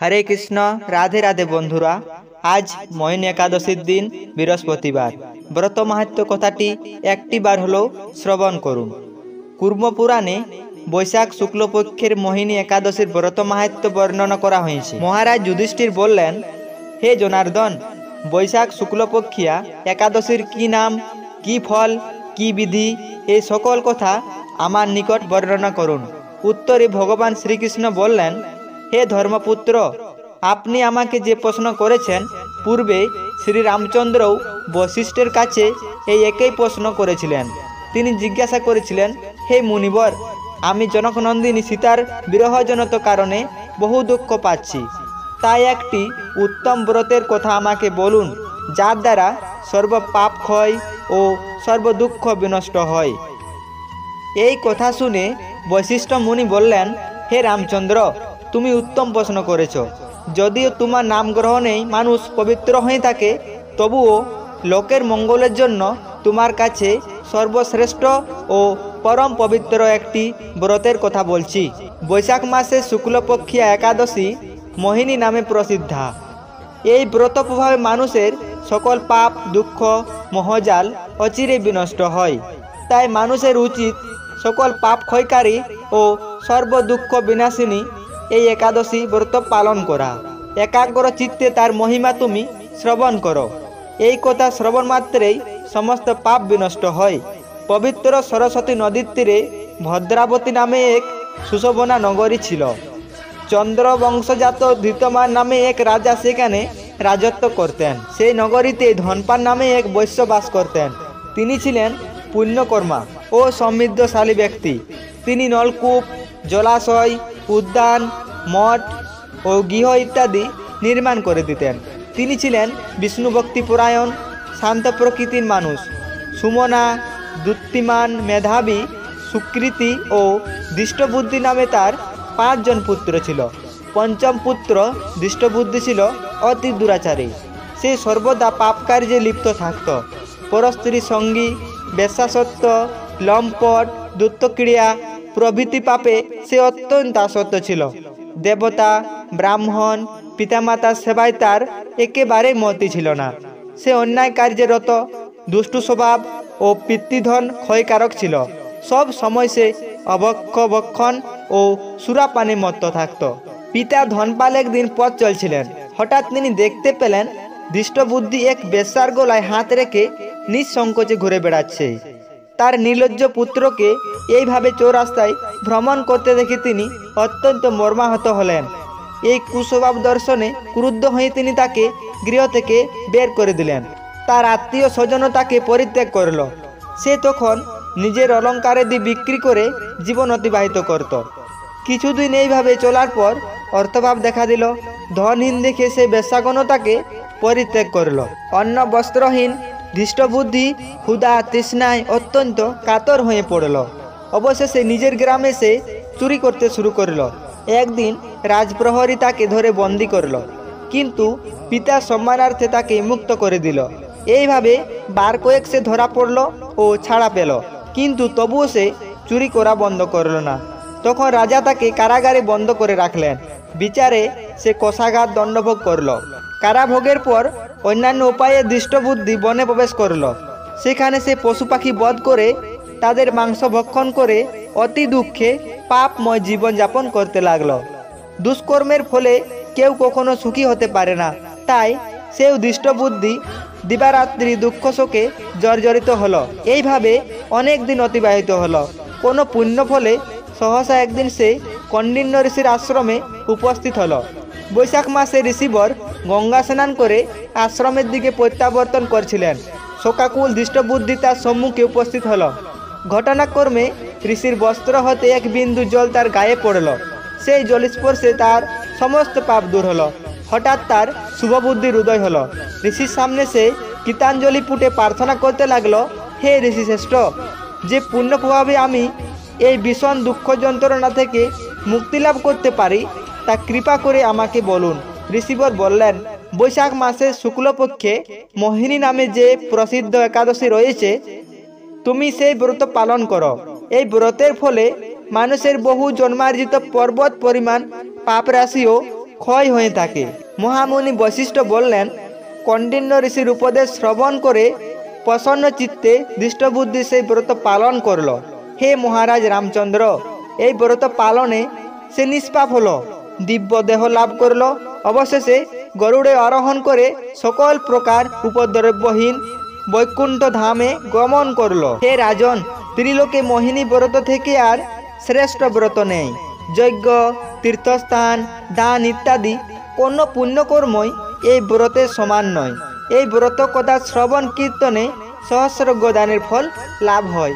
हरे कृष्ण राधे राधे बंधुरा आज मोहिनी एकादशीर दिन बृहस्पतिवार व्रत महत्व कथाटी एकटी बार हलो श्रवण करुन। कूर्म पुराणे बैशाख शुक्लपक्षेर मोहिनी एकादशीर व्रत महत्व वर्णना करा हयेछे। महाराज युधिष्ठिर बोललेन, हे जनार्दन, बैशाख शुक्लपक्षिया एकादशीर की नाम, की फल, की विधि এই সকল কথা আমার নিকট বর্ণনা করুন। উত্তরে ভগবান শ্রীকৃষ্ণ বললেন, হে ধর্মপুত্র, আপনি আমাকে যে প্রশ্ন করেছেন পূর্বে শ্রী রামচন্দ্রও বশিষ্ঠের কাছে এই একই প্রশ্ন করেছিলেন। তিনি জিজ্ঞাসা করেছিলেন, হে মুনিবর, আমি জনকনন্দিনী সীতার বিরহজনিত কারণে বহু দুঃখ পাচ্ছি, তাই একটি উত্তম ব্রতের কথা আমাকে বলুন যার দ্বারা সর্ব পাপ ক্ষয় ও সর্ব দুঃখ বিনষ্ট হয়। এই কথা শুনে বশিষ্ঠ মুনি বললেন, হে রামচন্দ্র, তুমি উত্তম প্রশ্ন করেছ। যদিও তোমার নাম গ্রহণেই মানুষ পবিত্র হয়ে থাকে, তবুও লোকের মঙ্গলের জন্য তোমার কাছে সর্বশ্রেষ্ঠ ও পরম পবিত্র একটি ব্রতের কথা বলছি। বৈশাখ মাসে শুক্লপক্ষিয়া একাদশী মোহিনী নামে প্রসিদ্ধা। এই ব্রত প্রভাবে মানুষের সকল পাপ দুঃখ মোহজাল অচিরে বিনষ্ট হয়। তাই মানুষের উচিত সকল পাপ ক্ষয়কারী ও সর্ব দুঃখ বিনাশিনী এই একাদশী ব্রত পালন করা। একাগ্র চিত্তে তার মহিমা তুমি শ্রবণ করো। এই কথা শ্রবণ মাত্রেই সমস্ত পাপ বিনষ্ট হয়। পবিত্র সরস্বতী নদীর তীরে ভদ্রাবতী নামে এক সুশোভনা নগরী ছিল। চন্দ্র বংশজাত ধৃতমান নামে এক রাজা সেখানে রাজত্ব করতেন। সেই নগরীতে ধনপান নামে এক বৈশ্য বাস করতেন। তিনি ছিলেন পুণ্যকর্মা ও সমৃদ্ধশালী ব্যক্তি। তিনি নলকূপ, জলাশয়, উদ্যান, মঠ ও গৃহ ইত্যাদি নির্মাণ করে দিতেন। তিনি ছিলেন বিষ্ণুভক্তিপরায়ণ, শান্ত প্রকৃতির মানুষ। সুমনা, দ্যুতিমান, মেধাবী, সুকৃতি ও দৃষ্টবুদ্ধি নামে তার 5 জন পুত্র ছিল। পঞ্চম পুত্র দৃষ্টবুদ্ধি ছিল অতি দুরাচারী। সে সর্বদা পাপ কার্যে লিপ্ত থাকত। পরস্ত্রী সঙ্গী, বেশ্যাসত্ব, লম্পট, দুত্তক্রিয়া প্রভৃতি পাপে সে অত্যন্ত আসক্ত ছিল। দেবতা, ব্রাহ্মণ, পিতামাতার সেবায় তার একেবারে মতি ছিল না। সে অন্যায় কার্যে রত, দুষ্টু স্বভাব ও পিতৃধন ক্ষয়কারক ছিল। সব সময় সে অভক্ষণ ও সুরাপানে মত্ত থাকত। পিতা ধনপাল একদিন পথ চলছিলেন। হঠাৎ তিনি দেখতে পেলেন দৃষ্টবুদ্ধি এক বেশ্যার গলায় হাত রেখে নিঃসংকোচে ঘুরে বেড়াচ্ছে। তার নির্লজ্জ পুত্রকে এইভাবে চৌরাস্তায় ভ্রমণ করতে দেখে তিনি অত্যন্ত মর্মাহত হলেন। এই কুস্বভাব দর্শনে ক্রুদ্ধ হয়ে তিনি তাকে গৃহ থেকে বের করে দিলেন। তার আত্মীয় স্বজনও তাকে পরিত্যাগ করল। সে তখন নিজের অলঙ্কারাদি বিক্রি করে জীবন অতিবাহিত করত। কিছুদিন এইভাবে চলার পর অর্থভাব দেখা দিল। ধনহীন দেখে সে বেশ্যাগণও তাকে পরিত্যাগ করল। অন্ন বস্ত্রহীন দৃষ্টবুদ্ধি ক্ষুধা তৃষ্ণায় অত্যন্ত কাতর হয়ে পড়ল। অবশেষে নিজের গ্রামে সে চুরি করতে শুরু করল। একদিন রাজপ্রহরী তাকে ধরে বন্দি করল, কিন্তু পিতার সম্মানার্থে তাকে মুক্ত করে দিল। এইভাবে বার কয়েক সে ধরা পড়ল ও ছাড়া পেল, কিন্তু তবুও সে চুরি করা বন্ধ করল না। তখন রাজা তাকে কারাগারে বন্ধ করে রাখলেন। বিচারে সে কষাঘাত দণ্ডভোগ করল। কারাভোগের পর অন্যান্য উপায়ে দৃষ্টবুদ্ধি বনে প্রবেশ করল। সেখানে সে পশু পাখি বধ করে তাদের মাংস ভক্ষণ করে অতি দুঃখে পাপময় জীবনযাপন করতে লাগলো। দুষ্কর্মের ফলে কেউ কখনো সুখী হতে পারে না। তাই সেও দৃষ্টবুদ্ধি দিবারাত্রি দুঃখ শোকে জর্জরিত হলো। এইভাবে অনেক দিন অতিবাহিত হলো। কোনো পুণ্য ফলে সহসা একদিন সে কণ্ডিন্য ঋষির আশ্রমে উপস্থিত হলো। বৈশাখ মাসে ঋষিবর গঙ্গা স্নান করে আশ্রমের দিকে প্রত্যাবর্তন করছিলেন। শোকাকুল দৃষ্টবুদ্ধি তার সম্মুখে উপস্থিত হলো। ঘটনাক্রমে ঋষির বস্ত্র হতে এক বিন্দু জল তার গায়ে পড়ল। সেই জলস্পর্শে তার সমস্ত পাপ দূর হলো। হঠাৎ তার শুভবুদ্ধির উদয় হলো। ঋষির সামনে সে গীতাঞ্জলি পুটে প্রার্থনা করতে লাগলো, হে ঋষি শ্রেষ্ঠ, যে পুণ্য প্রভাবে আমি এই ভীষণ দুঃখ যন্ত্রণা থেকে মুক্তি লাভ করতে পারি তা কৃপা করে আমাকে বলুন। ঋষিবর বললেন, বৈশাখ মাসে শুক্লপক্ষে মোহিনী নামে যে প্রসিদ্ধ একাদশী রয়েছে, তুমি সেই ব্রত পালন করো। এই ব্রতের ফলে মানুষের বহু জন্মার্জিত পর্বত পরিমাণ পাপ রাশিও ক্ষয় হয়ে থাকে। মহামুনি বশিষ্ঠ বললেন, কণ্ডিন্য ঋষির উপদেশ শ্রবণ করে প্রসন্ন চিত্তে দৃষ্টবুদ্ধি সেই ব্রত পালন করল। হে মহারাজ রামচন্দ্র, এই ব্রত পালনে সে নিষ্পাপ হলো, দিব্য দেহ লাভ করল। অবশেষে গরুড়ে আরোহণ করে সকল প্রকার উপদ্রব্যহীন বৈকুণ্ঠ ধামে গমন করল। হে রাজন, ত্রিলোকে মোহিনী ব্রত থেকে আর শ্রেষ্ঠ ব্রত নেই। যজ্ঞ, তীর্থস্থান, দান ইত্যাদি কোনো পুণ্যকর্মই এই ব্রতের সমান নয়। এই ব্রত কথা শ্রবণ কীর্তনে সহস্র দানের ফল লাভ হয়।